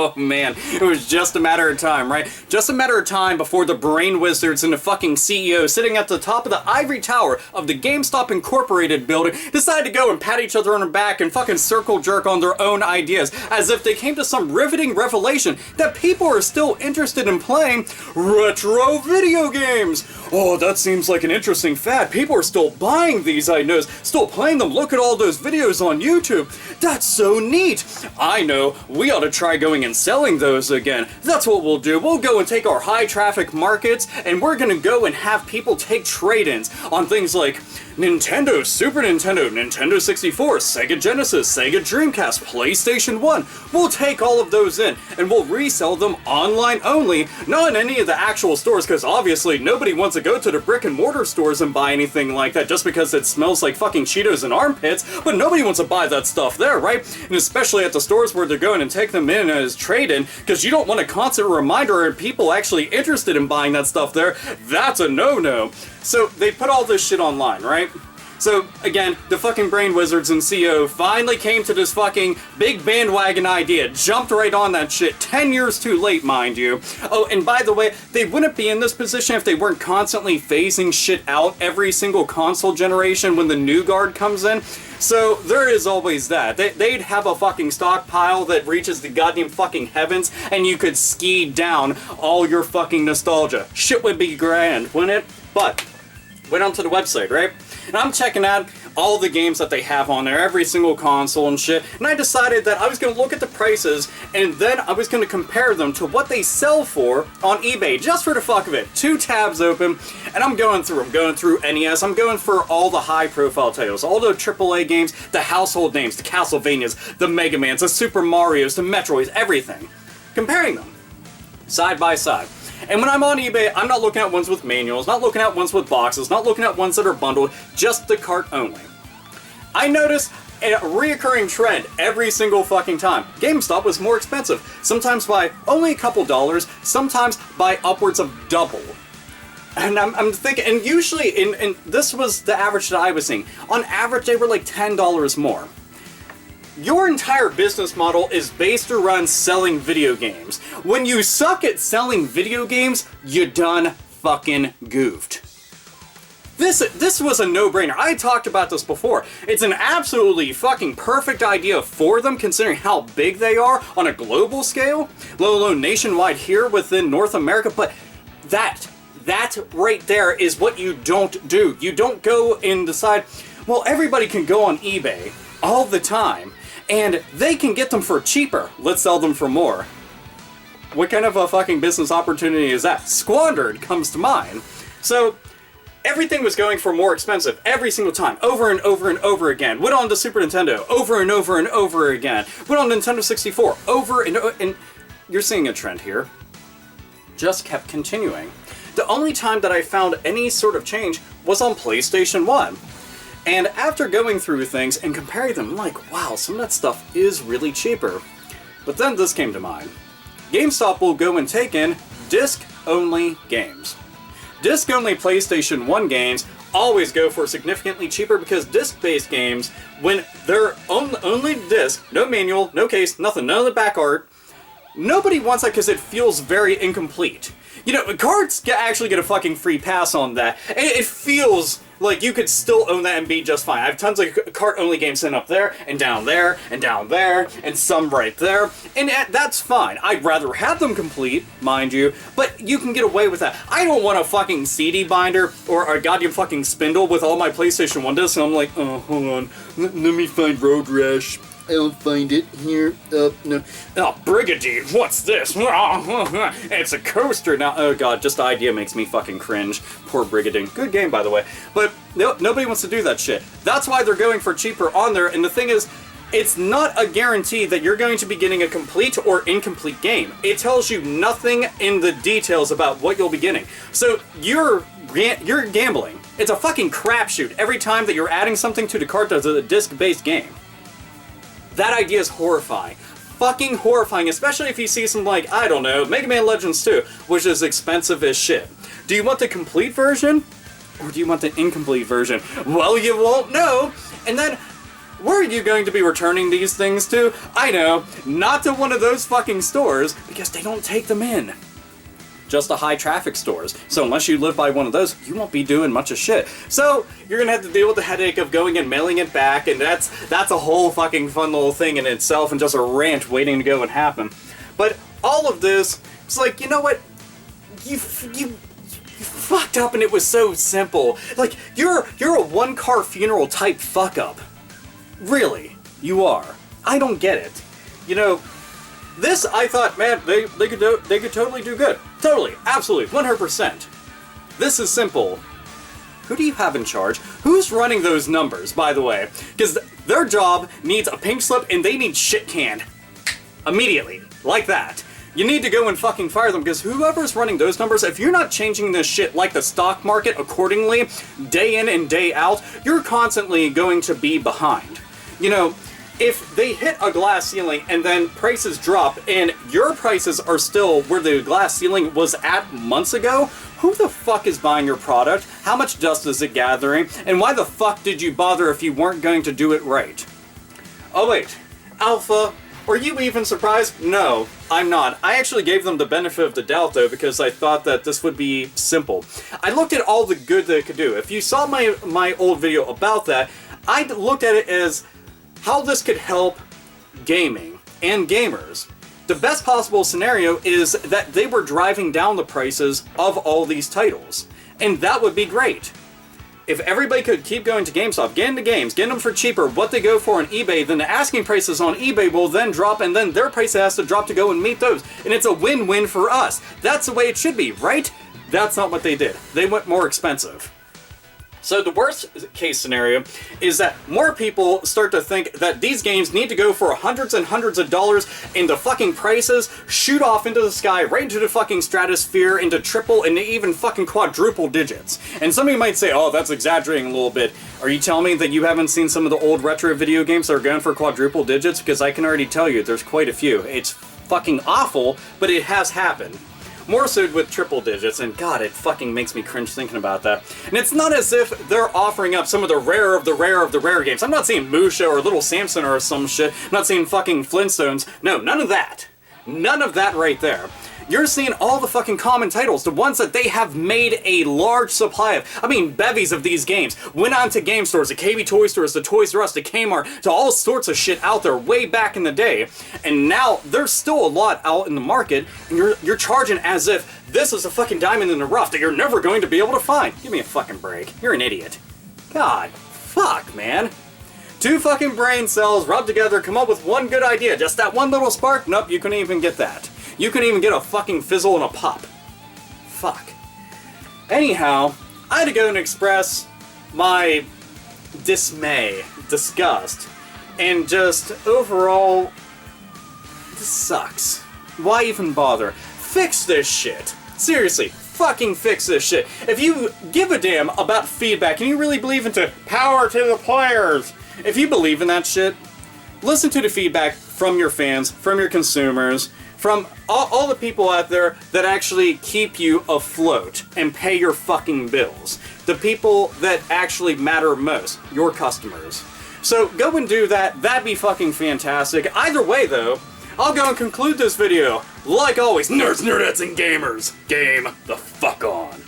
Oh man, it was just a matter of time, right? Just a matter of time before the brain wizards and the fucking CEO sitting at the top of the ivory tower of the GameStop Incorporated building decided to go and pat each other on the back and fucking circle jerk on their own ideas, as if they came to some riveting revelation that people are still interested in playing retro video games. Oh, that seems like an interesting fad. People are still buying these, I know, still playing them. Look at all those videos on YouTube. That's so neat. I know, we ought to try going and selling those again. That's what we'll do. We'll go and take our high traffic markets and we're gonna go and have people take trade-ins on things like Nintendo, Super Nintendo, Nintendo 64, Sega Genesis, Sega Dreamcast, PlayStation 1. We'll take all of those in and we'll resell them online only, not in any of the actual stores, because obviously nobody wants to go to the brick and mortar stores and buy anything like that just because it smells like fucking Cheetos and armpits, but nobody wants to buy that stuff there, right? And especially at the stores where they're going and take them in as trade-in, because you don't want a constant reminder of people actually interested in buying that stuff there. That's a no-no. So they put all this shit online, right? So, again, the fucking brain wizards and CEO finally came to this fucking big bandwagon idea, jumped right on that shit, 10 years too late, mind you. Oh, and by the way, they wouldn't be in this position if they weren't constantly phasing shit out every single console generation when the new guard comes in. So, there is always that. They'd have a fucking stockpile that reaches the goddamn fucking heavens, and you could ski down all your fucking nostalgia. Shit would be grand, wouldn't it? But, went onto the website, right? And I'm checking out all the games that they have on there, every single console and shit, and I decided that I was going to look at the prices, and then I was going to compare them to what they sell for on eBay, just for the fuck of it. 2 tabs open, and I'm going through NES, I'm going for all the high-profile titles, all the AAA games, the household names, the Castlevanias, the Mega Mans, the Super Marios, the Metroids, everything. Comparing them, side by side. And when I'm on eBay, I'm not looking at ones with manuals, not looking at ones with boxes, not looking at ones that are bundled, just the cart only. I noticed a reoccurring trend every single fucking time. GameStop was more expensive, sometimes by only a couple dollars, sometimes by upwards of double. And I'm thinking, and usually, and this was the average that I was seeing, on average they were like $10 more. Your entire business model is based around selling video games. When you suck at selling video games, you done fucking goofed. This was a no-brainer. I talked about this before. It's an absolutely fucking perfect idea for them, considering how big they are on a global scale, let alone nationwide here within North America, but that right there is what you don't do. You don't go and decide, well, everybody can go on eBay all the time, and they can get them for cheaper. Let's sell them for more. What kind of a fucking business opportunity is that? Squandered comes to mind. So, everything was going for more expensive every single time, over and over and over again. Went on to Super Nintendo, over and over and over again. Went on Nintendo 64, over and over, and you're seeing a trend here. Just kept continuing. The only time that I found any sort of change was on PlayStation 1. And after going through things and comparing them, I'm like, wow, some of that stuff is really cheaper. But then this came to mind. GameStop will go and take in disc-only games. Disc-only PlayStation 1 games always go for significantly cheaper because disc-based games, when they're only disc, no manual, no case, nothing, none of the back art, nobody wants that because it feels very incomplete. You know, cards actually get a fucking free pass on that. It feels like you could still own that and be just fine. I have tons of cart-only games sitting up there, and down there, and down there, and some right there, and that's fine. I'd rather have them complete, mind you, but you can get away with that. I don't want a fucking CD binder or a goddamn fucking spindle with all my PlayStation 1 discs, and I'm like, oh, hold on, let me find Road Rash. I'll find it here. No. Oh, Brigadier, what's this? It's a coaster now. Oh god, just the idea makes me fucking cringe. Poor Brigadier. Good game, by the way. But nobody wants to do that shit. That's why they're going for cheaper on there, and the thing is, it's not a guarantee that you're going to be getting a complete or incomplete game. It tells you nothing in the details about what you'll be getting. So you're gambling. It's a fucking crapshoot every time that you're adding something to the cart that's a disc-based game. That idea is horrifying. Fucking horrifying, especially if you see some, like, I don't know, Mega Man Legends 2, which is expensive as shit. Do you want the complete version? Or do you want the incomplete version? Well, you won't know. And then, where are you going to be returning these things to? I know, not to one of those fucking stores, because they don't take them in. Just to high traffic stores. So unless you live by one of those, you won't be doing much of shit. So you're gonna have to deal with the headache of going and mailing it back, and that's a whole fucking fun little thing in itself, and just a rant waiting to go and happen. But all of this, it's like, you know what? You fucked up, and it was so simple. Like, you're a one-car funeral type fuck up. Really, you are. I don't get it. You know, this, I thought, man, they could totally do good. Totally, absolutely, 100%. This is simple. Who do you have in charge? Who's running those numbers, by the way? Because their job needs a pink slip and they need shit canned. Immediately. Like that. You need to go and fucking fire them, because whoever's running those numbers, if you're not changing this shit like the stock market accordingly, day in and day out, you're constantly going to be behind. You know, if they hit a glass ceiling and then prices drop and your prices are still where the glass ceiling was at months ago, who the fuck is buying your product? How much dust is it gathering? And why the fuck did you bother if you weren't going to do it right? Oh wait, Alpha, are you even surprised? No, I'm not. I actually gave them the benefit of the doubt though, because I thought that this would be simple. I looked at all the good that it could do. If you saw my old video about that, I looked at it as how this could help gaming and gamers. The best possible scenario is that they were driving down the prices of all these titles. And that would be great. If everybody could keep going to GameStop, get into games, get them for cheaper, what they go for on eBay, then the asking prices on eBay will then drop, and then their price has to drop to go and meet those. And it's a win-win for us. That's the way it should be, right? That's not what they did. They went more expensive. So the worst case scenario is that more people start to think that these games need to go for hundreds and hundreds of dollars, and the fucking prices shoot off into the sky, right into the fucking stratosphere, into triple and even fucking quadruple digits. And some of you might say, oh, that's exaggerating a little bit. Are you telling me that you haven't seen some of the old retro video games that are going for quadruple digits? Because I can already tell you, there's quite a few. It's fucking awful, but it has happened. More so with triple digits, and god, it fucking makes me cringe thinking about that. And it's not as if they're offering up some of the rare of the rare of the rare games. I'm not saying Musha or Little Samson or some shit. I'm not saying fucking Flintstones. No, none of that. None of that right there. You're seeing all the fucking common titles, the ones that they have made a large supply of. I mean, bevies of these games. Went on to game stores, the KB Toy Stores, the Toys R Us, the Kmart, to all sorts of shit out there way back in the day. And now, there's still a lot out in the market, and you're charging as if this is a fucking diamond in the rough that you're never going to be able to find. Give me a fucking break. You're an idiot. God, fuck, man. Two fucking brain cells rubbed together, come up with one good idea. Just that one little spark? Nope, you couldn't even get that. You couldn't even get a fucking fizzle and a pop. Fuck. Anyhow, I had to go and express my dismay, disgust, and just overall, this sucks. Why even bother? Fix this shit. Seriously, fucking fix this shit. If you give a damn about feedback and you really believe into power to the players, if you believe in that shit, listen to the feedback from your fans, from your consumers, from all the people out there that actually keep you afloat and pay your fucking bills. The people that actually matter most, your customers. So go and do that, that'd be fucking fantastic. Either way though, I'll go and conclude this video. Like always, nerds, nerdettes, and gamers, game the fuck on.